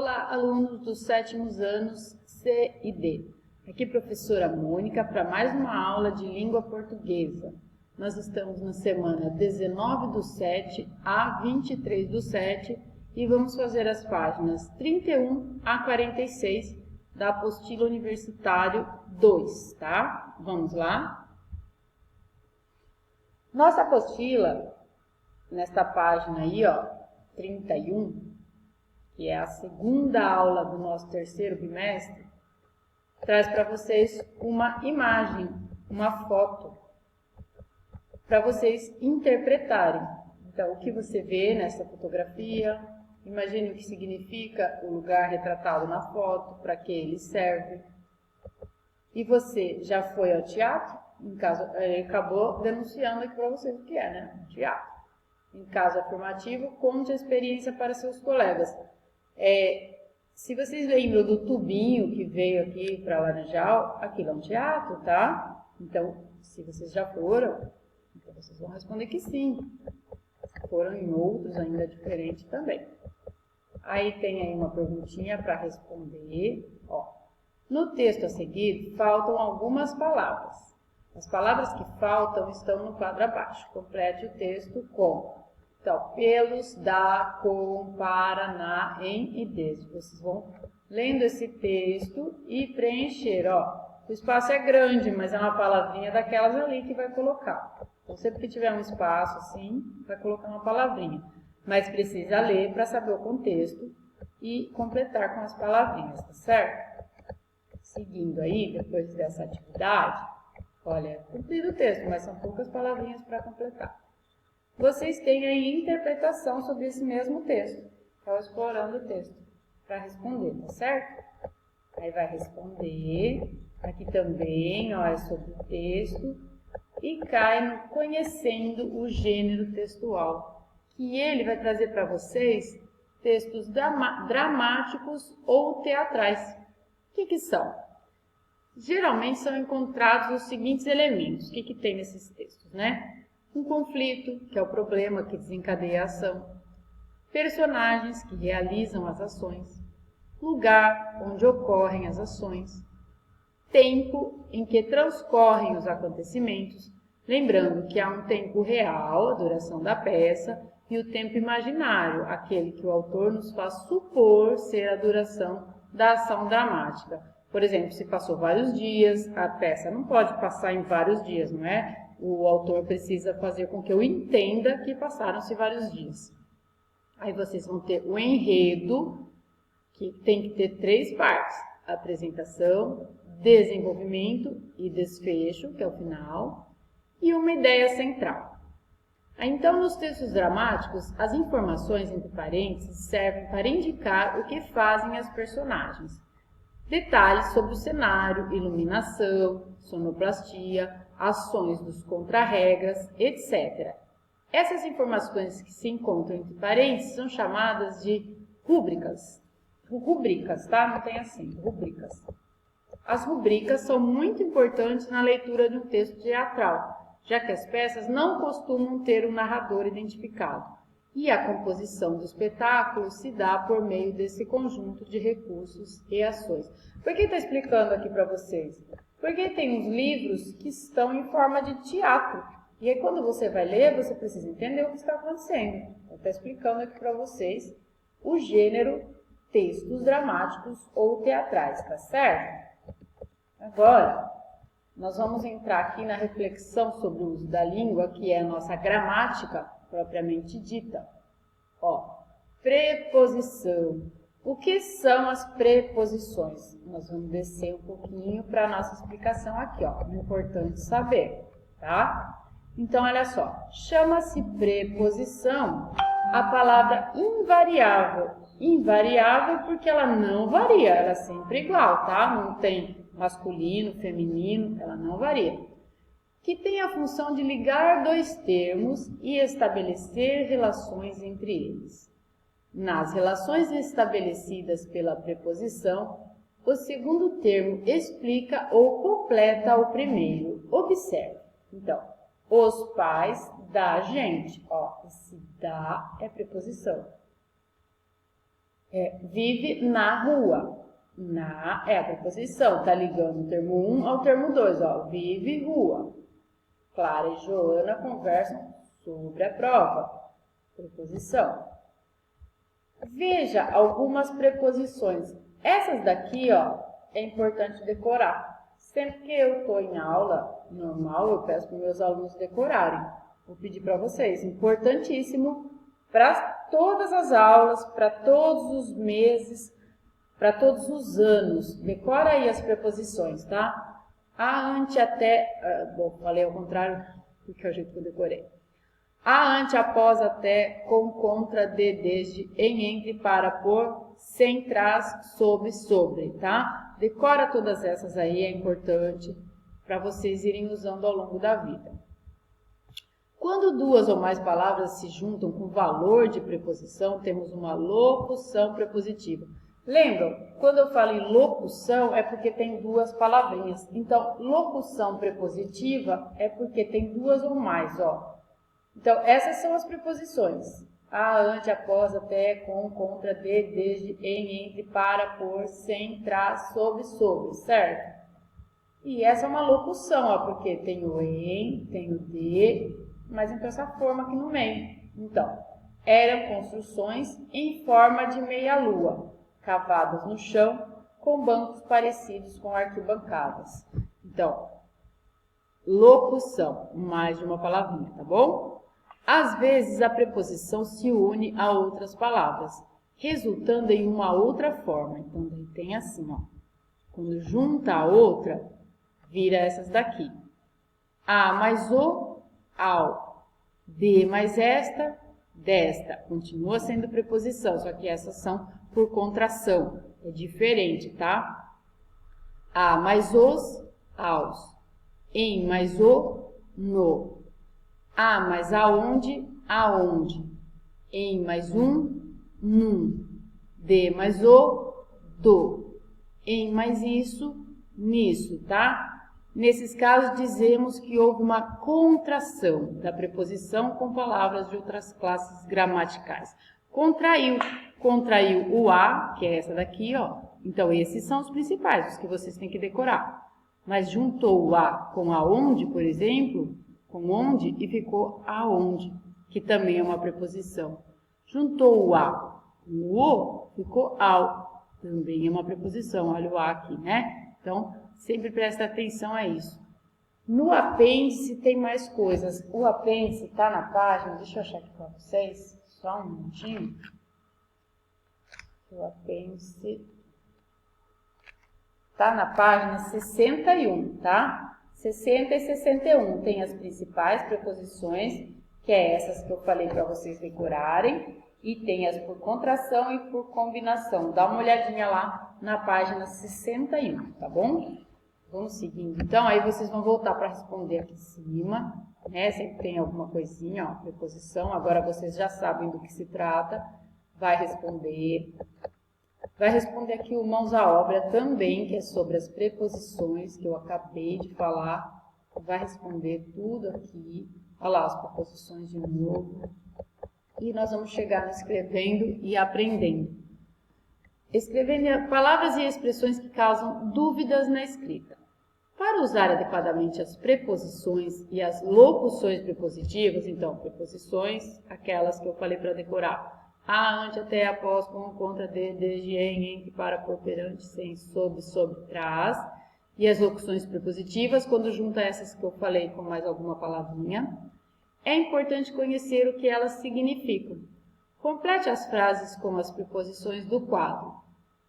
Olá, alunos dos 7º anos C e D. Aqui professora Mônica para mais uma aula de língua portuguesa. Nós estamos na semana 19/7 a 23/7 e vamos fazer as páginas 31 a 46 da apostila universitário 2, tá? Vamos lá? Nossa apostila, nesta página aí, ó, 31, que é a segunda aula do nosso terceiro bimestre, traz para vocês uma imagem, uma foto, para vocês interpretarem. Então, o que você vê nessa fotografia, imagine o que significa o lugar retratado na foto, para que ele serve. E você já foi ao teatro? Em caso, ele acabou denunciando aqui para vocês o que é, né? Teatro. Em caso afirmativo, conte a experiência para seus colegas. Se vocês lembram do tubinho que veio aqui para Laranjal, aquilo é um teatro, tá? Então, se vocês já foram, então vocês vão responder que sim. Se foram em outros ainda diferentes também. Aí tem aí uma perguntinha para responder. Ó, no texto a seguir, faltam algumas palavras. As palavras que faltam estão no quadro abaixo. Complete o texto com... Então, pelos, da, com, para, na, em e desde. Vocês vão lendo esse texto e preencher, ó. O espaço é grande, mas é uma palavrinha daquelas ali que vai colocar. Então, sempre que tiver um espaço assim, vai colocar uma palavrinha. Mas precisa ler para saber o contexto e completar com as palavrinhas, tá certo? Seguindo aí, depois dessa atividade, olha, é cumprido o texto, mas são poucas palavrinhas para completar. Vocês têm aí interpretação sobre esse mesmo texto. Estão explorando o texto para responder, tá certo? Aí vai responder. Aqui também, ó, é sobre o texto. E cai no conhecendo o gênero textual. Que ele vai trazer para vocês textos dramáticos ou teatrais. O que são? Geralmente são encontrados os seguintes elementos. O que tem nesses textos, né? Um conflito, que é o problema que desencadeia a ação. Personagens que realizam as ações. Lugar onde ocorrem as ações. Tempo em que transcorrem os acontecimentos. Lembrando que há um tempo real, a duração da peça, e o tempo imaginário, aquele que o autor nos faz supor ser a duração da ação dramática. Por exemplo, se passou vários dias, a peça não pode passar em vários dias, não é? O autor precisa fazer com que eu entenda que passaram-se vários dias. Aí vocês vão ter o enredo, que tem que ter 3 partes. Apresentação, desenvolvimento e desfecho, que é o final, e uma ideia central. Então, nos textos dramáticos, as informações entre parênteses servem para indicar o que fazem as personagens. Detalhes sobre o cenário, iluminação, sonoplastia, ações dos contrarregras, etc. Essas informações que se encontram entre parênteses são chamadas de rúbricas. Rubricas, tá? Não tem assim, rubricas. As rubricas são muito importantes na leitura de um texto teatral, já que as peças não costumam ter um narrador identificado. E a composição do espetáculo se dá por meio desse conjunto de recursos e ações. Por que está explicando aqui para vocês? Porque tem uns livros que estão em forma de teatro. E aí, quando você vai ler, você precisa entender o que está acontecendo. Eu estou explicando aqui para vocês o gênero textos dramáticos ou teatrais, tá certo? Agora, nós vamos entrar aqui na reflexão sobre o uso da língua, que é a nossa gramática propriamente dita. Ó, preposição. O que são as preposições? Nós vamos descer um pouquinho para a nossa explicação aqui, ó. É importante saber, tá? Então, olha só. Chama-se preposição a palavra invariável. Invariável porque ela não varia, ela é sempre igual, tá? Não tem masculino, feminino, ela não varia. Que tem a função de ligar 2 termos e estabelecer relações entre eles. Nas relações estabelecidas pela preposição, o segundo termo explica ou completa o primeiro. Observe. Então, os pais da gente. Ó, esse da é preposição. Vive na rua. Na é a preposição, tá ligando o termo 1 ao termo 2, ó. Vive rua. Clara e Joana conversam sobre a prova. Preposição. Veja algumas preposições. Essas daqui, ó, é importante decorar. Sempre que eu estou em aula normal, eu peço para meus alunos decorarem. Vou pedir para vocês. Importantíssimo para todas as aulas, para todos os meses, para todos os anos. Decora aí as preposições, tá? A, ante, até... Bom, falei ao contrário, porque é o jeito que eu decorei. A, ante, após, até, com, contra, de, desde, em, entre, para, por, sem, tras, sob, sobre, tá? Decora todas essas aí, é importante para vocês irem usando ao longo da vida. Quando duas ou mais palavras se juntam com valor de preposição, temos uma locução prepositiva. Lembram? Quando eu falo em locução, é porque tem duas palavrinhas. Então, locução prepositiva é porque tem duas ou mais, ó. Então, essas são as preposições. A, ante, após, até, com, contra, de, desde, em, entre, para, por, sem, tras, sob, sobre, certo? E essa é uma locução, ó, porque tem o em, tem o de, mas então essa forma aqui no meio. Então, eram construções em forma de meia-lua, cavadas no chão, com bancos parecidos com arquibancadas. Então, locução, mais de uma palavrinha, tá bom? Às vezes, a preposição se une a outras palavras, resultando em uma outra forma. Então, tem assim, ó. Quando junta a outra, vira essas daqui. A mais o, ao. De mais esta, desta. Continua sendo preposição, só que essas são por contração. É diferente, tá? A mais os, aos. Em mais o, no. A mais aonde, aonde. Em mais um, num. De mais o, do. Em mais isso, nisso, tá? Nesses casos, dizemos que houve uma contração da preposição com palavras de outras classes gramaticais. Contraiu. Contraiu o a, que é essa daqui, ó. Então, esses são os principais, os que vocês têm que decorar. Mas juntou o a com aonde, por exemplo, com onde, e ficou aonde, que também é uma preposição. Juntou o a com o o, ficou ao, também é uma preposição. Olha o a aqui, né? Então, sempre presta atenção a isso. No apêndice tem mais coisas. O apêndice está na página, deixa eu achar aqui para vocês, só um minutinho. O apêndice está na página 61, tá? 60 e 61 tem as principais preposições, que é essas que eu falei para vocês decorarem, e tem as por contração e por combinação. Dá uma olhadinha lá na página 61, tá bom? Vamos seguindo. Então, aí vocês vão voltar para responder aqui em cima, né? Sempre tem alguma coisinha, ó, preposição. Agora vocês já sabem do que se trata. Vai responder. Vai responder aqui o mãos à obra também, que é sobre as preposições que eu acabei de falar. Vai responder tudo aqui. Olha lá as preposições de novo. E nós vamos chegar no escrevendo e aprendendo. Escrevendo palavras e expressões que causam dúvidas na escrita. Para usar adequadamente as preposições e as locuções prepositivas, então, preposições, aquelas que eu falei para decorar. A, ante, até, após, com, contra, de, desde, em, entre, para, por, perante, sem, sob, sobre, trás. E as locuções prepositivas, quando junta essas que eu falei com mais alguma palavrinha. É importante conhecer o que elas significam. Complete as frases com as preposições do quadro.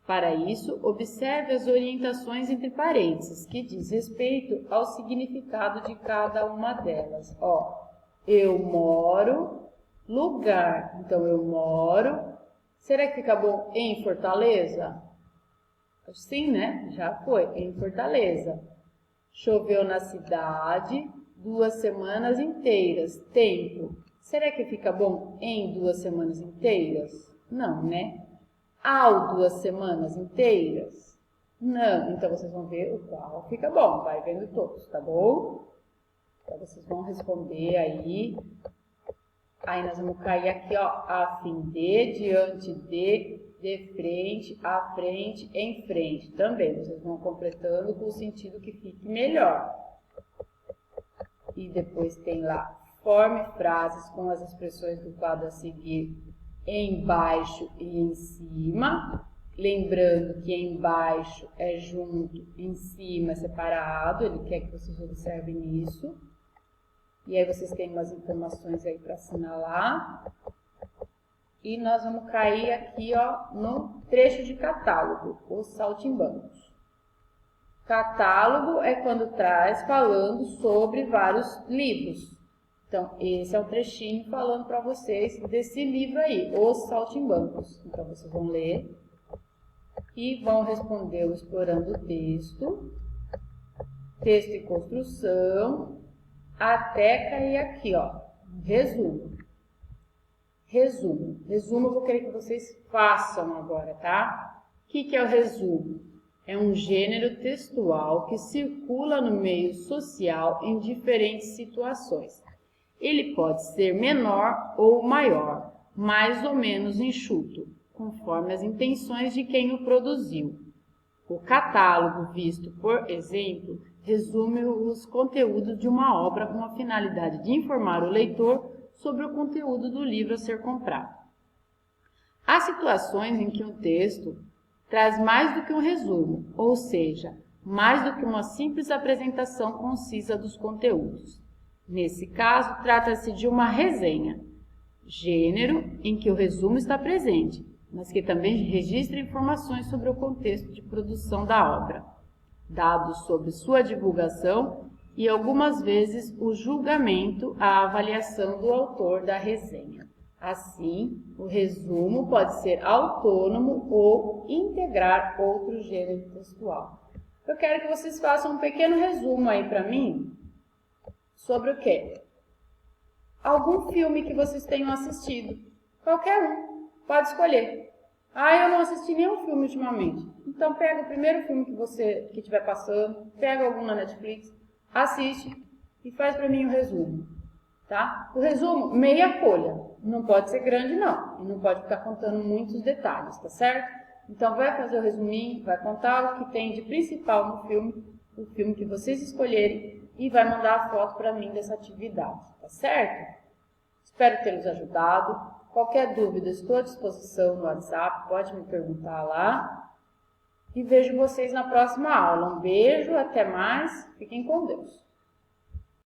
Para isso, observe as orientações entre parênteses, que diz respeito ao significado de cada uma delas. Ó, eu moro, lugar. Então, eu moro. Será que fica bom em Fortaleza? Sim, né? Já foi. Em Fortaleza. Choveu na cidade 2 semanas inteiras. Tempo. Será que fica bom em 2 semanas inteiras? Não, né? Ao 2 semanas inteiras? Não. Então, vocês vão ver o qual fica bom. Vai vendo todos, tá bom? Então, vocês vão responder aí Aí nós vamos cair aqui, ó, a fim de, diante de frente, à frente, em frente. Também, vocês vão completando com o sentido que fique melhor. E depois tem lá, forme frases com as expressões do quadro a seguir embaixo e em cima. Lembrando que embaixo é junto, em cima é separado, ele quer que vocês observem isso. E aí vocês têm umas informações aí para assinalar. E nós vamos cair aqui, ó, no trecho de catálogo, os saltimbancos. Catálogo é quando traz falando sobre vários livros. Então, esse é um trechinho falando para vocês desse livro aí, Os Saltimbancos. Então, vocês vão ler e vão responder o explorando o texto, texto e construção, até cair aqui, ó, resumo. Resumo eu vou querer que vocês façam agora, tá? O que é o resumo? É um gênero textual que circula no meio social em diferentes situações. Ele pode ser menor ou maior, mais ou menos enxuto, conforme as intenções de quem o produziu. O catálogo visto, por exemplo, resume os conteúdos de uma obra com a finalidade de informar o leitor sobre o conteúdo do livro a ser comprado. Há situações em que um texto traz mais do que um resumo, ou seja, mais do que uma simples apresentação concisa dos conteúdos. Nesse caso, trata-se de uma resenha, gênero em que o resumo está presente, mas que também registra informações sobre o contexto de produção da obra, dados sobre sua divulgação e algumas vezes o julgamento, a avaliação do autor da resenha. Assim, o resumo pode ser autônomo ou integrar outro gênero textual. Eu quero que vocês façam um pequeno resumo aí para mim sobre o quê? Algum filme que vocês tenham assistido. Qualquer um. Pode escolher. Eu não assisti nenhum filme ultimamente. Então, pega o primeiro filme que estiver passando, pega algum na Netflix, assiste e faz para mim o resumo. Tá? O resumo, meia folha. Não pode ser grande, não. E não pode ficar contando muitos detalhes, tá certo? Então, vai fazer o resuminho, vai contar o que tem de principal no filme, o filme que vocês escolherem, e vai mandar a foto para mim dessa atividade, tá certo? Espero ter os ajudado. Qualquer dúvida, estou à disposição no WhatsApp, pode me perguntar lá. E vejo vocês na próxima aula. Um beijo, até mais, fiquem com Deus.